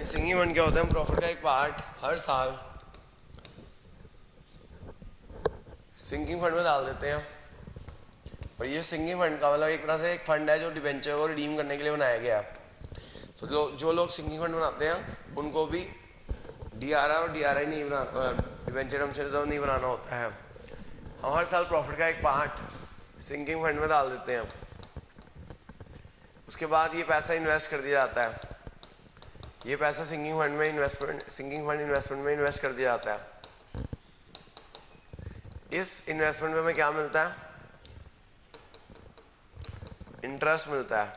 Singing fund क्या होता है? हम प्रॉफिट का एक पार्ट हर साल सिंगिंग फंड में डाल देते हैं। और ये सिंगिंग फंड का मतलब एक तरह से एक फंड है जो डिबेंचर को रिडीम करने के लिए बनाया गया है। तो जो लोग सिंगिंग फंड बनाते हैं उनको भी डीआरआर और डीआरआई नहीं बना, डिबेंचर रिजर्व नहीं बनाना होता है। हम हर साल प्रॉफिट का एक पार्ट सिंगिंग फंड में डाल देते हैं। उसके बाद ये पैसा इन्वेस्ट कर दिया जाता है। ये पैसा सिंगिंग फंड इन्वेस्टमेंट में इन्वेस्ट कर दिया जाता है। इस इन्वेस्टमेंट में हमें क्या मिलता है? इंटरेस्ट मिलता है।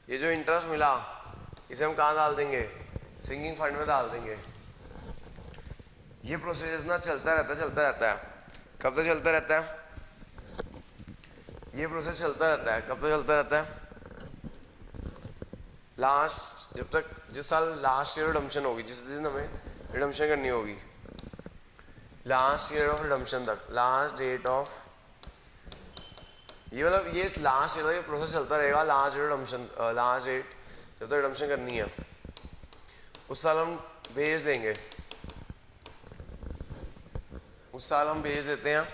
ये जो इंटरेस्ट मिला इसे हम कहाँ डाल देंगे? सिंगिंग फंड में डाल देंगे। ये प्रोसेस ना चलता रहता है। कब तक चलता रहता है? ये प्रोसेस चलता रहता है। कब तक चलता रहता है? लास्ट, जब तक जिस साल लास्ट ईयर रिडम्पशन होगी, जिस दिन हमें रिडम्पशन करनी होगी, लास्ट ईयर ऑफ रिडम्पशन तक, लास्ट डेट ऑफ, ये मतलब ये लास्ट ईयर तक ये प्रोसेस चलता रहेगा। लास्ट डेट जब तक रिडम्पशन करनी है उस साल हम बेच देंगे। उस साल हम बेच देते हैं,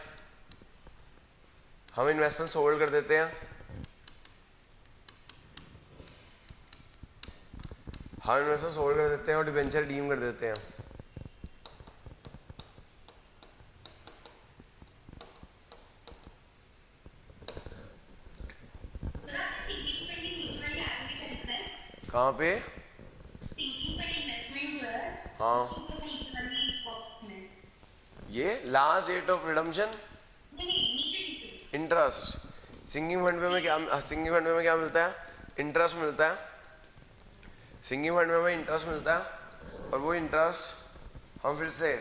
हम इन्वेस्टमेंट होल्ड कर देते हैं। हम इन्वेस्टमेंट होल्ड कर देते हैं और डिबेंचर रिडीम कर देते हैं। कहाँ पे? हाँ, ये last date of redemption interest. Sinking fund में हमें क्या मिलता है? इंटरेस्ट मिलता है। सिंगिंग फंड में हमें इंटरेस्ट मिलता है और वो इंटरेस्ट हम फिर से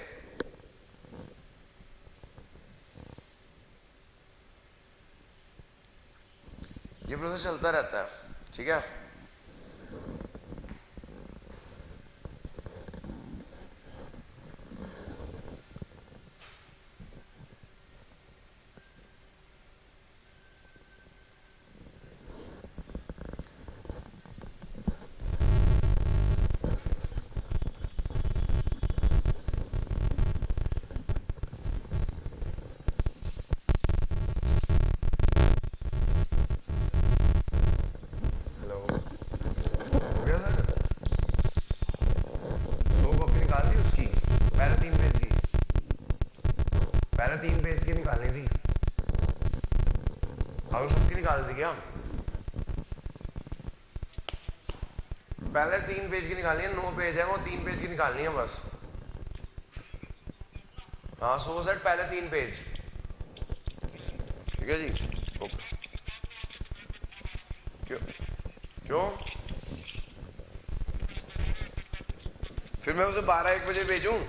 ये प्रोसेस चलता रहता है। ठीक है, तीन पेज की निकालनी थी। हम सबकी निकाल दी क्या? पहले 3 पेज की निकालनी है। 9 पेज है, वो 3 पेज की निकालनी है बस। हाँ, 100 सेट पहले 3 पेज। ठीक है जी, ओके। क्यों फिर मैं उसे 12-1 बजे भेजूं?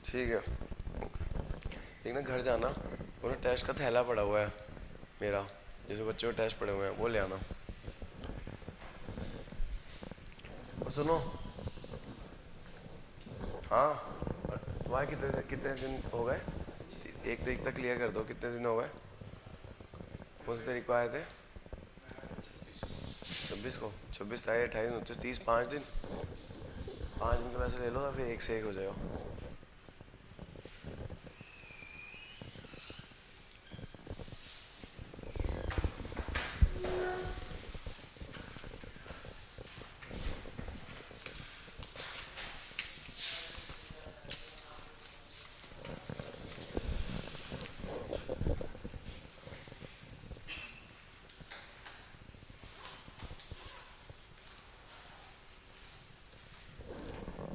ठीक है, ओके। एक ना घर जाना और टेस्ट का थैला पड़ा हुआ है मेरा, जैसे बच्चों के टेस्ट पड़े हुए हैं, वो ले आना। और सुनो, हाँ, तुम्हारे कितने दिन हो गए? 1 तारीख तक क्लियर कर दो। कितने दिन हो गए? कौन सी तारीख को आए थे? 26 को। 26 तारीख, 28, 29, 30, 5 दिन। 5 दिन के पैसे ले लो, फिर 1 से 1 हो जाएगा।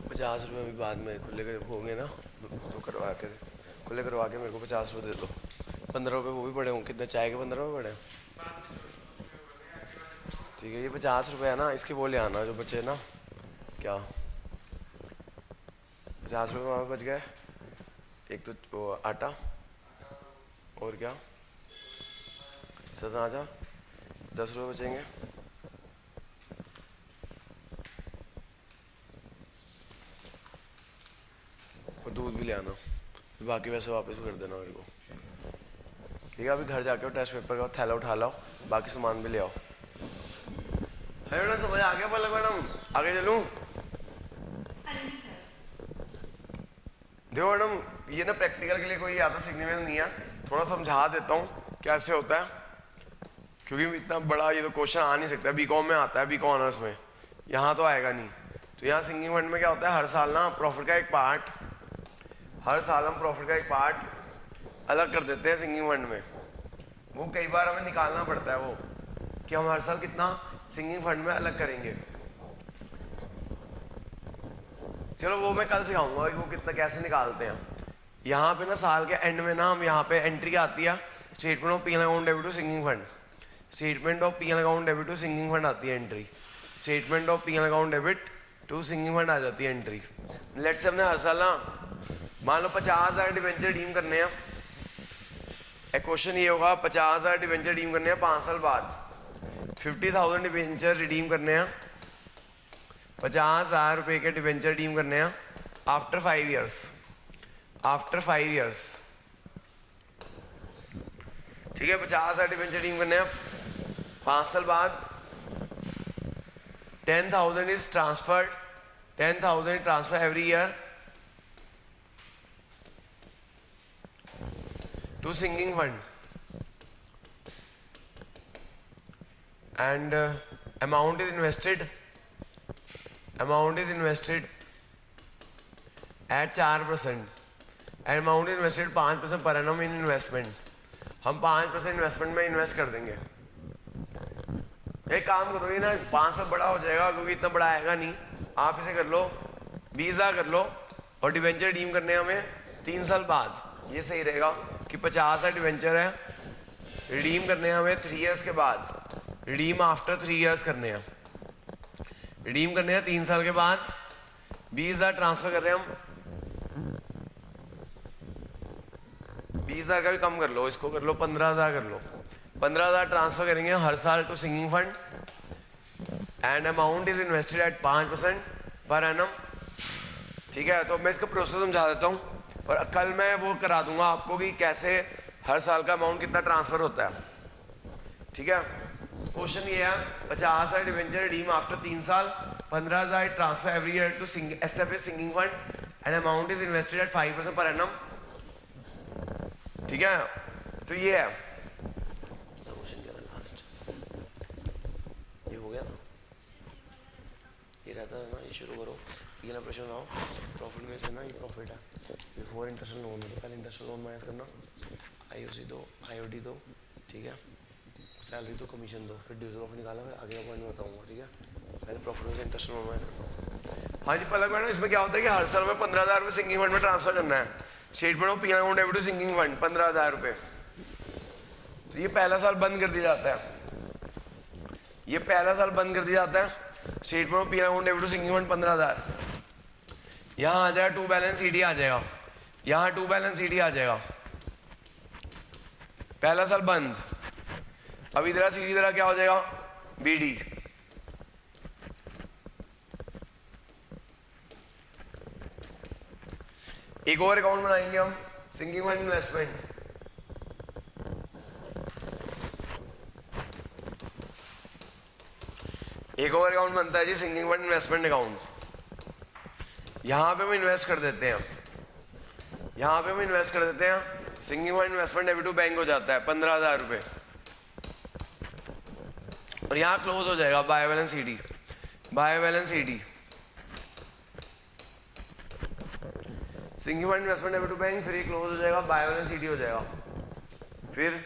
₹50 अभी बाद में खुले होंगे ना, तो करवा के खुले करवा के मेरे को ₹50 दे दो। ₹15 वो भी पड़े होंगे। कितने चाय के ₹15 पड़े? ठीक है, ये ₹50 है ना, इसके वो ले आना जो बचे ना। क्या ₹50 वहाँ पे बच गए? एक तो वो आटा और क्या, सदा आजा, ₹10 बचेंगे। और दूध भी ले आना, बाकी वैसे वापस भी कर देना मेरे को। ठीक है, अभी घर जाके टेस्ट पेपर का थैला उठा लाओ, बाकी सामान भी ले आओ। है ना, समझ आ गया पलक मैडम? आगे चलूं? देखो मैडम, ये ना प्रैक्टिकल के लिए कोई ज़्यादा सिग्निफिकेंस नहीं है, थोड़ा समझा देता हूँ कैसे होता है, क्योंकि इतना बड़ा ये तो क्वेश्चन आ नहीं सकता। बीकॉम में आता है, बीकॉम ऑनर्स में, यहाँ तो आएगा नहीं। तो यहाँ सिंगिंग फंड में क्या होता है, हर साल ना प्रॉफिट का एक पार्ट, हर साल हम प्रॉफिट का एक पार्ट अलग कर देते हैं सिंगिंग फंड में। वो कई बार हमें निकालना पड़ता है वो, कि हम हर साल कितना सिंगिंग फंड में अलग करेंगे। चलो वो मैं कल सिखाऊंगा वो कितना कैसे निकालते हैं। यहाँ पे ना साल के एंड में ना हम यहाँ पे एंट्री आती है, statement of PNL account debit to sinking fund, statement of PNL account debit to sinking fund आती है entry, statement of PNL account debit to sinking fund आ जाती है एंट्री। लेट से हमने हर साल ना मान लो 50,000 डिवेंचर रिडीम करने हैं। एक क्वेश्चन ये होगा 50,000 डिवेंचर रिडीम करने हैं 5 साल बाद, 50,000 डिवेंचर रिडीम करने हैं, 50,000 रुपये के डिवेंचर रिडीम करने हैं आफ्टर 5 ईयर्स, आफ्टर 5 ईयर्स, ठीक है। 50,000 डिवेंचर रिडीम करने हैं 5 साल बाद। 10,000 is transferred, 10,000 transfer every year to sinking fund, and amount is invested at 4%, and amount is invested 5% per annum in investment। हम 5% इन्वेस्टमेंट में इन्वेस्ट कर देंगे। एक काम करो, ये ना 5 साल बड़ा हो जाएगा, क्योंकि इतना बड़ा आएगा नहीं, आप इसे कर लो 20,000 कर लो, और डिवेंचर रिडीम करने हमें 3 साल बाद। ये सही रहेगा कि 50,000 डिवेंचर है, रिडीम करने हैं हमें 3 इयर्स के बाद, रिडीम आफ्टर 3 इयर्स करने हैं, रिडीम करने हैं 3 साल के बाद। 20,000 ट्रांसफर कर रहे हैं हम, 20,000 का भी कम कर लो, इसको कर लो 15,000 कर लो, 15,000 ट्रांसफर करेंगे हर साल to sinking fund, and amount is invested at 5% per annum, ठीक है। तो मैं इसका प्रोसेस समझा देता हूँ, और कल मैं वो करा दूंगा आपको कि कैसे हर साल का अमाउंट कितना ट्रांसफर होता है, ठीक है। क्वेश्चन ये है 50,000 डिवेंचर रिडीम आफ्टर 3 साल, 15,000 transfer every year to SFA sinking fund, and amount is invested at 5% per annum, ठीक है। तो ये है क्वेश्चन क्या था लास्ट, ये हो गया ना, ये रहता है ना, ये शुरू करो, ये ना प्रश्न आओ, प्रॉफिट में से ना ये प्रॉफिट है, बिफोर इंटरेस्ट लोन है, पहले इंटरेस्ट लोन माइनस करना, आईओसी दो, आईओडी दो, ठीक है, सैलरी दो, कमीशन दो, फिर डिविजन ऑफ निकाला, फिर आगे का पॉइंट बताऊंगा, ठीक है। पहले प्रॉफिट में से इंटरेस्ट लोन माइनस करना। हाँ जी पलक मैडम, इसमें क्या होता है कि हर साल में 15,000 रुपये सिंगिंग फंड में ट्रांसफर करना है, statement of PNL account debit to sinking fund 15,000 रुपये। तो ये पहला साल बंद कर दिया जाता है, ये पहला साल बंद कर दिया जाता है, statement of PNL account debit to sinking fund 15,000, यहाँ आ जाएगा टू बैलेंस सीडी आ जाएगा, यहाँ टू बैलेंस सीडी आ जाएगा, पहला साल बंद। अब इधर सीडी इधर क्या हो जाएगा, बीडी, एक और अकाउंट बनाएंगे हम सिंगिंग फंड इन्वेस्टमेंट, एक और अकाउंट बनता है जी सिंगिंग फंड इन्वेस्टमेंट अकाउंट। यहां पे हम इन्वेस्ट कर देते हैं, यहां पे हम इन्वेस्ट कर देते हैं, sinking fund investment debit to bank हो जाता है 15,000 रुपये, और यहां क्लोज हो जाएगा by balance CD, by balance CD, sinking fund investment debit to bank, फिर ये क्लोज हो जाएगा, बाय बैलेंस सीडी हो जाएगा। फिर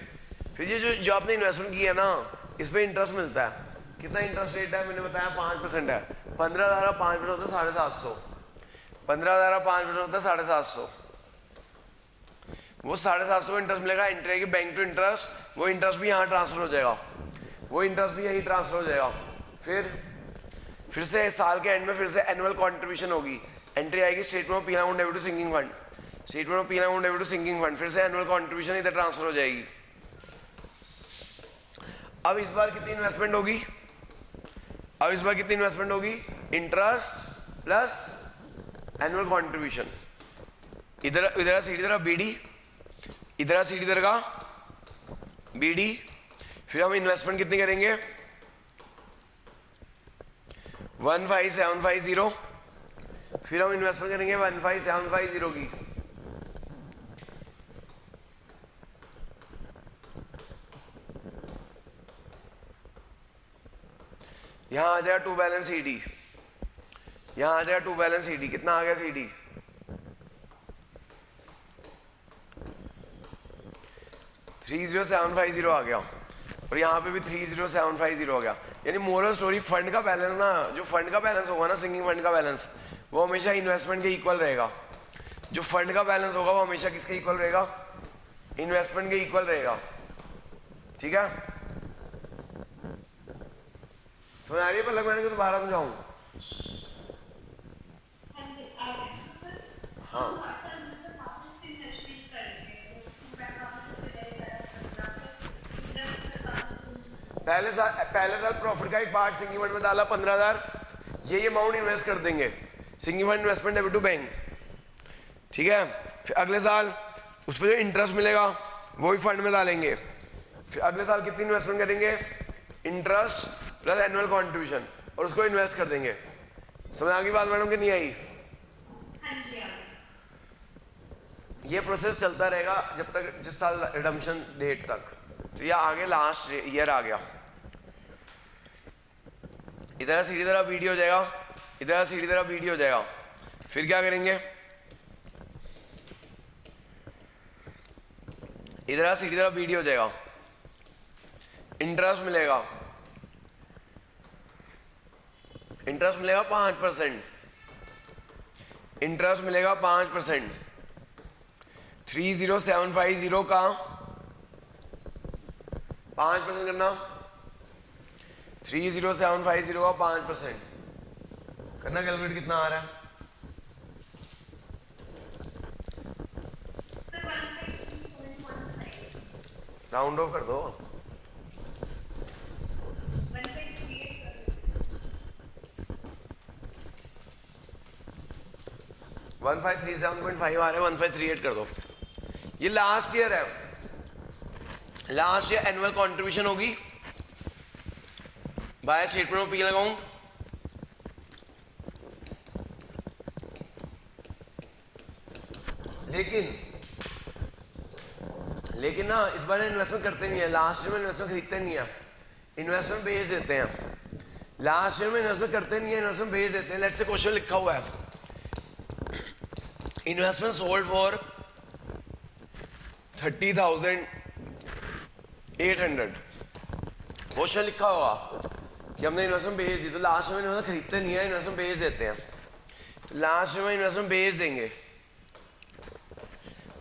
ये जो आपने इन्वेस्टमेंट किया है ना, इस पर इंटरेस्ट मिलता है। कितना इंटरेस्ट रेट है मैंने बताया, 5% है। 15,000 5% होता है 750, 15,000 5% होता है 750, वो 750 इंटरेस्ट मिलेगा, एंट्री की बैंक टू इंटरेस्ट, वो इंटरेस्ट भी यहाँ ट्रांसफर हो जाएगा, वो इंटरेस्ट भी यही ट्रांसफर हो जाएगा। फिर से साल के एंड में फिर से एनुअल कॉन्ट्रीब्यूशन होगी, एंट्री आएगी statement of PNL account debit to sinking fund, statement of PNL account debit to sinking fund, फिर से एनुअल कॉन्ट्रीब्यूशन इधर ट्रांसफर हो जाएगी। अब इस बार कितनी इन्वेस्टमेंट होगी, अब इस बार कितनी इन्वेस्टमेंट होगी, इंटरेस्ट प्लस एनुअल कॉन्ट्रीब्यूशन, इधर सीडी इधर बीडी, इधर सीडी इधर का बीडी, फिर हम इन्वेस्टमेंट कितनी करेंगे 15750, फिर हम इन्वेस्टमेंट करेंगे 15750 की। यहां आ जाएगा टू बैलेंस CD, यहां आ जाएगा टू बैलेंस CD। कितना आ गया CD? 30750 आ गया, और यहाँ पे भी 30750 हो गया। यानी मोरल स्टोरी, फंड का बैलेंस ना, जो फंड का बैलेंस होगा ना, सिंगिंग फंड का बैलेंस, वो हमेशा इन्वेस्टमेंट के इक्वल रहेगा। जो फंड का बैलेंस होगा वो हमेशा किसके इक्वल रहेगा? इन्वेस्टमेंट के इक्वल रहेगा। ठीक है, समझ आ रही है पलक? मैंने दोबारा समझाऊं? हाँ, पहले साल प्रॉफिट का एक पार्ट सिंगिंग फंड में डाला 15,000, ये अमाउंट इन्वेस्ट कर देंगे sinking fund investment debit to bank. ठीक है, फिर अगले साल उस पर जो इंटरेस्ट मिलेगा वो भी फंड में डालेंगे। फिर अगले साल कितनी इन्वेस्टमेंट करेंगे? इंटरेस्ट प्लस एनुअल कॉन्ट्रीब्यूशन, और उसको इन्वेस्ट कर देंगे। समझ आ गई बात मैडम कि नहीं आई? ये प्रोसेस चलता रहेगा जब तक, जिस साल रिडम्पशन डेट तक। तो ये आगे लास्ट ईयर आ गया, इधर सीधी तरह बीडी हो जाएगा, इधर सीधी तरह बीडी हो जाएगा। फिर क्या करेंगे? इधर सीधी तरह बीडी हो जाएगा, इंटरेस्ट मिलेगा, इंटरेस्ट मिलेगा 5%, इंटरेस्ट मिलेगा 5%। 30750 का 5% करना, 30750 का 5% करना, कैलकुलेट कितना आ रहा है? राउंड ऑफ कर दो। 1537.5 आ रहा है, 1538 कर दो। ये लास्ट ईयर है, लास्ट ईयर एनुअल कंट्रीब्यूशन होगी। बाय स्टेटमेंट में पी लगाऊं, लेकिन ना इस बार इन्वेस्टमेंट करते नहीं है। लास्ट ईयर में इन्वेस्टमेंट खरीदते नहीं है, इन्वेस्टमेंट बेच देते हैं। लास्ट ईयर में इन्वेस्टमेंट करते नहीं है, इन्वेस्टमेंट बेच देते हैं। लेट्स से क्वेश्चन लिखा हुआ है, इन्वेस्टमेंट सोल्ड फॉर 30,800। क्वेश्चन लिखा हुआ कि हमने इन्वेस्टमेंट बेच दी, तो लास्ट में इन्वेस्टमेंट खरीदते नहीं है, इन्वेस्टमेंट बेच देते हैं। तो लास्ट में इन्वेस्टमेंट बेच देंगे,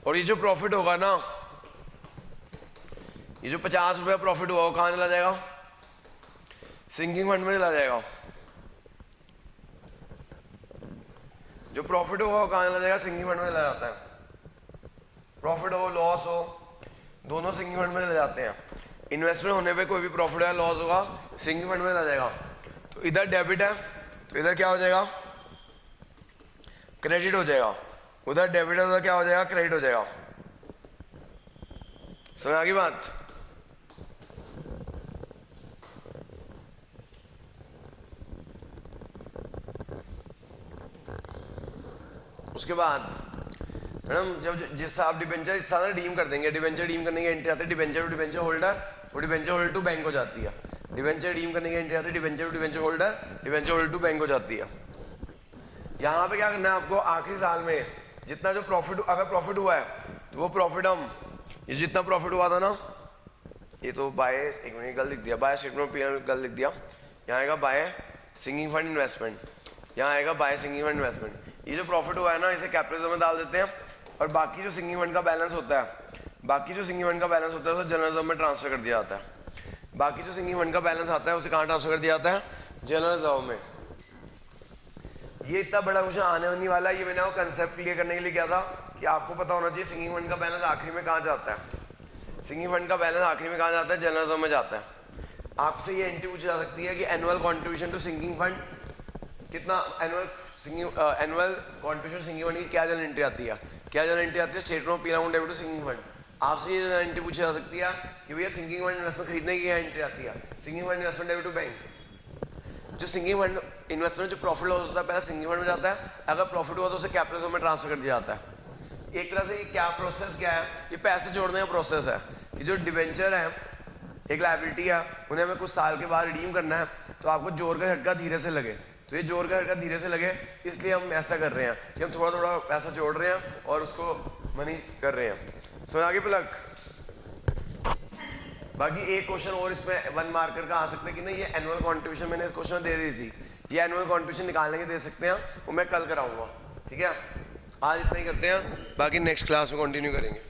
और ये जो प्रॉफिट होगा ना, ये जो 50 रुपया प्रॉफिट हुआ वो कहाँ चला जाएगा? सिंकिंग फंड में चला जाएगा। जो प्रॉफिट होगा वो कहाँ चला जाएगा? सिंकिंग फंड में चला जाता है। प्रॉफिट हो लॉस हो दोनों सिंकिंग फंड में चले जाते हैं। इन्वेस्टमेंट होने पे कोई भी प्रॉफिट या लॉस होगा सिंकिंग फंड में चला जाएगा। तो इधर डेबिट है तो इधर क्या हो जाएगा? क्रेडिट हो जाएगा। उधर डेबिट है उधर क्या हो जाएगा? क्रेडिट हो जाएगा। समझ आ गई बात? उसके बाद मैडम जब जिस आप डिबेंचर इस साल रिडीम कर देंगे, डिबेंचर रिडीम करने की एंट्री आती है डिबेंचर टू डिबेंचर होल्डर, वो डिबेंचर होल्डर टू बैंक हो जाती है। डिबेंचर रिडीम करने की एंट्री आती है debenture to debenture holder, debenture holder to bank हो जाती है। यहाँ पे क्या करना है आपको? आखिरी साल में जितना जो प्रॉफिट, अगर प्रॉफिट हुआ है तो वो प्रॉफिट हम, ये जितना प्रॉफिट हुआ था ना, ये तो बाय, एक मिनट गलत लिख दिया, बाय स्टेटमेंट गलत लिख दिया। यहाँ आएगा बाय सिंकिंग फंड इन्वेस्टमेंट, यहाँ आएगा बाय सिंकिंग फंड इन्वेस्टमेंट। ये जो प्रॉफिट हुआ है ना इसे कैपिटल में डाल देते हैं, और बाकी जो सिंकिंग फंड का बैलेंस होता है, बाकी जो सिंकिंग फंड का बैलेंस होता है उसे जनरल रिजर्व में ट्रांसफर कर दिया जाता है। बाकी जो सिंकिंग फंड का बैलेंस आता है उसे कहाँ ट्रांसफर कर दिया जाता है? जनरल रिजर्व में। ये इतना बड़ा क्वेश्चन आने होने वाला है, ये मैंने आपको कंसेप्ट क्लियर करने के लिए किया था कि आपको पता होना चाहिए सिंकिंग फंड का बैलेंस आखिरी में कहाँ जाता है। सिंकिंग फंड का बैलेंस आखिरी में कहाँ जाता है? जनरल रिजर्व में जाता है। आपसे ये एंट्री पूछी जा सकती है कि annual contribution to sinking fund कितना, एनुअल कॉन्ट्रीब्यूशन सिंकिंग फंड की क्या जनरल एंट्री आती है? क्या जनरल एंट्री आती है? Statement of P account debit to sinking fund. आपसे ये जनरल एंट्री पूछी जा सकती है कि भैया सिंकिंग फंड इन्वेस्टमेंट खरीदने की क्या एंट्री आती है? Sinking fund investment debit to bank. जो सिंगिंग फंड इन्वेस्टमेंट जो प्रॉफिट लॉस होता है पहले सिंगिंग फंड में जाता है, अगर प्रॉफिट हुआ तो उसे कैपिटल रिजर्व में ट्रांसफर कर दिया जाता है। एक तरह से ये क्या प्रोसेस क्या है, ये पैसे जोड़ने का प्रोसेस है कि जो डिबेंचर है एक लायबिलिटी है, उन्हें हमें कुछ साल के बाद रिडीम करना है, तो आपको जोड़ का झटका धीरे से लगे। तो ये जोड़ का झटका धीरे से लगे, इसलिए हम ऐसा कर रहे हैं कि हम थोड़ा थोड़ा पैसा जोड़ रहे हैं और उसको मनी कर रहे हैं। समझ आगे पलक? बाकी एक क्वेश्चन और इसमें 1 मार्कर का आ सकता है कि नहीं, ये एनुअल कॉन्ट्रीब्यूशन मैंने इस क्वेश्चन में दे दी थी, ये एनुअल कॉन्ट्रीब्यूशन निकालने के दे सकते हैं, वो मैं कल कराऊंगा। ठीक है, आज इतना ही करते हैं, बाकी नेक्स्ट क्लास में कंटिन्यू करेंगे।